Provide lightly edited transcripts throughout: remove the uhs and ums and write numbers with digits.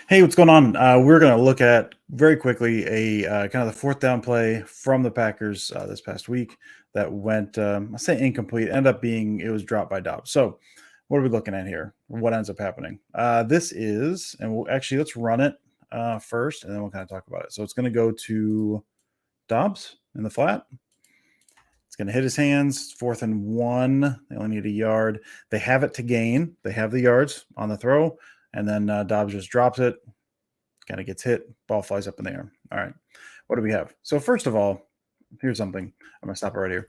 Hey, what's going on? We're going to look at very quickly a kind of the fourth down play from the Packers this past week that went, I say incomplete, ended up being it was dropped by Dobbs. So, what are we looking at here? What ends up happening? This is, and we'll actually let's run it first, and then we'll kind of talk about it. So it's going to go to Dobbs in the flat. It's going to hit his hands. 4th and 1. They only need a yard. They have it to gain. They have the yards on the throw, and then Dobbs just drops it. Kind of gets hit, ball flies up in the air. All right, what do we have? So first of all, here's something. I'm gonna stop right here.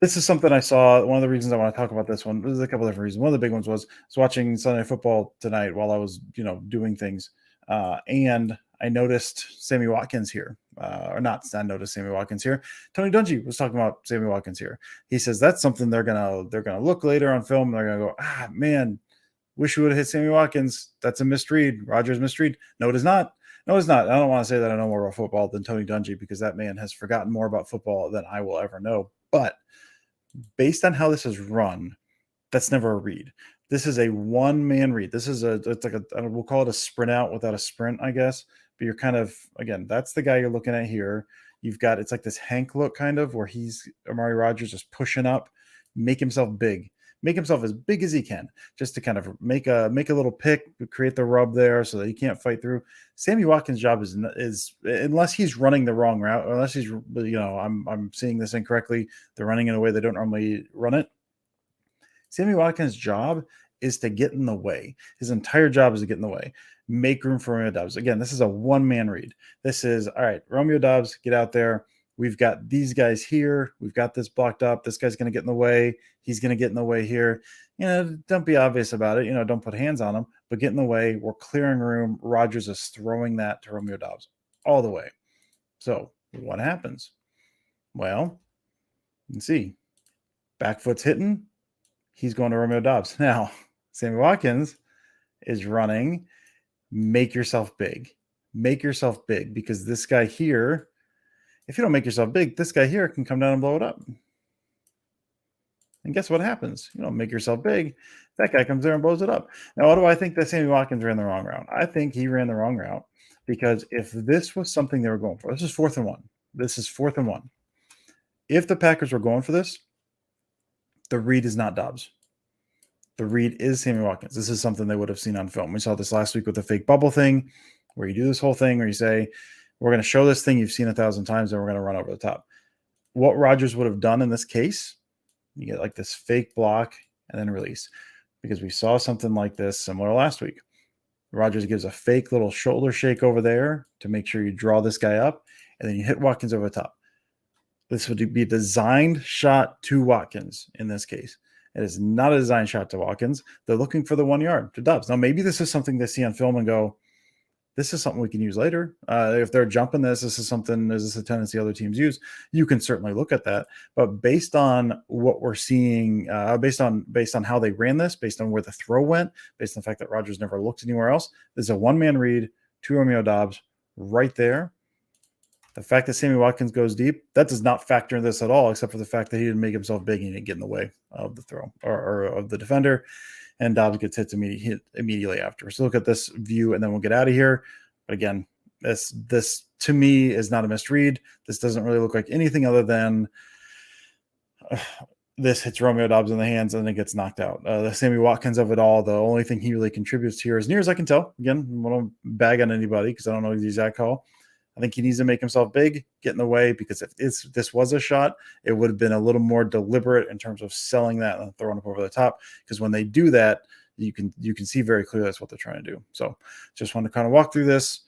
This is something I saw. One of the reasons I want to talk about this one, there's a couple different reasons. One of the big ones was watching Sunday football tonight while I was, doing things, and I noticed Sammy Watkins here, or not. I noticed Sammy Watkins here. Tony Dungy was talking about Sammy Watkins here. He says that's something they're gonna look later on film. And they're gonna go, man, wish we would have hit Sammy Watkins. That's a misread. Rodgers misread. No, it is not. No, it's not. I don't want to say that I know more about football than Tony Dungy because that man has forgotten more about football than I will ever know. But based on how this is run, that's never a read. This is a one-man read. This is it's like we'll call it a sprint out without a sprint, I guess. But you're kind of, again, that's the guy you're looking at here. You've got, it's like this Hank look kind of where he's Amari Rodgers just pushing up, make himself big. Make himself as big as he can, just to kind of make a little pick, create the rub there, so that he can't fight through. Sammy Watkins' job is unless he's running the wrong route, unless he's I'm seeing this incorrectly. They're running in a way they don't normally run it. Sammy Watkins' job is to get in the way. His entire job is to get in the way. Make room for Romeo Doubs. Again, this is a one-man read. This is, all right, Romeo Doubs, get out there. We've got these guys here. We've got this blocked up. This guy's going to get in the way. He's going to get in the way here. Don't be obvious about it. Don't put hands on him, but get in the way. We're clearing room. Rodgers is throwing that to Romeo Doubs all the way. So what happens? Well, you can see back foot's hitting. He's going to Romeo Doubs. Now, Sammy Watkins is running. Make yourself big. Make yourself big because this guy here, if you don't make yourself big, this guy here can come down and blow it up. And guess what happens? You don't make yourself big. That guy comes there and blows it up. Now, what do I think that Sammy Watkins ran the wrong route? I think he ran the wrong route because if this was something they were going for, this is 4th and 1. This is 4th and 1. If the Packers were going for this, the read is not Doubs. The read is Sammy Watkins. This is something they would have seen on film. We saw this last week with the fake bubble thing, where you do this whole thing where you say, we're going to show this thing you've seen 1,000 times, and we're going to run over the top. What Rodgers would have done in this case, you get like this fake block and then release, because we saw something like this similar last week. Rodgers gives a fake little shoulder shake over there to make sure you draw this guy up, and then you hit Watkins over the top. This would be a designed shot to Watkins in this case. It is not a design shot to Watkins. They're looking for the 1 yard to Doubs. Now, maybe this is something they see on film and go, this is something we can use later. If they're jumping this is a tendency other teams use. You can certainly look at that. But based on what we're seeing, based on how they ran this, based on where the throw went, based on the fact that Rodgers never looked anywhere else, there's a one-man read to Romeo Doubs right there. The fact that Sammy Watkins goes deep, that does not factor in this at all, except for the fact that he didn't make himself big and he didn't get in the way of the throw or of the defender. And Doubs gets hit immediately after. So look at this view, and then we'll get out of here. But again, this to me is not a misread. This doesn't really look like anything other than this hits Romeo Doubs in the hands and then it gets knocked out. The Sammy Watkins of it all, the only thing he really contributes here, as near as I can tell, again, I don't bag on anybody because I don't know the exact call. I think he needs to make himself big, get in the way, because if this was a shot, it would have been a little more deliberate in terms of selling that and throwing up over the top. Because when they do that, you can see very clearly that's what they're trying to do. So just want to kind of walk through this,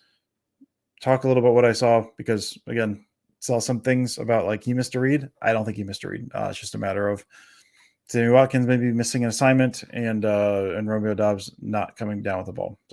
talk a little about what I saw, because again, saw some things about like he missed a read. I don't think he missed a read. It's just a matter of Sammy Watkins maybe missing an assignment and Romeo Doubs not coming down with the ball.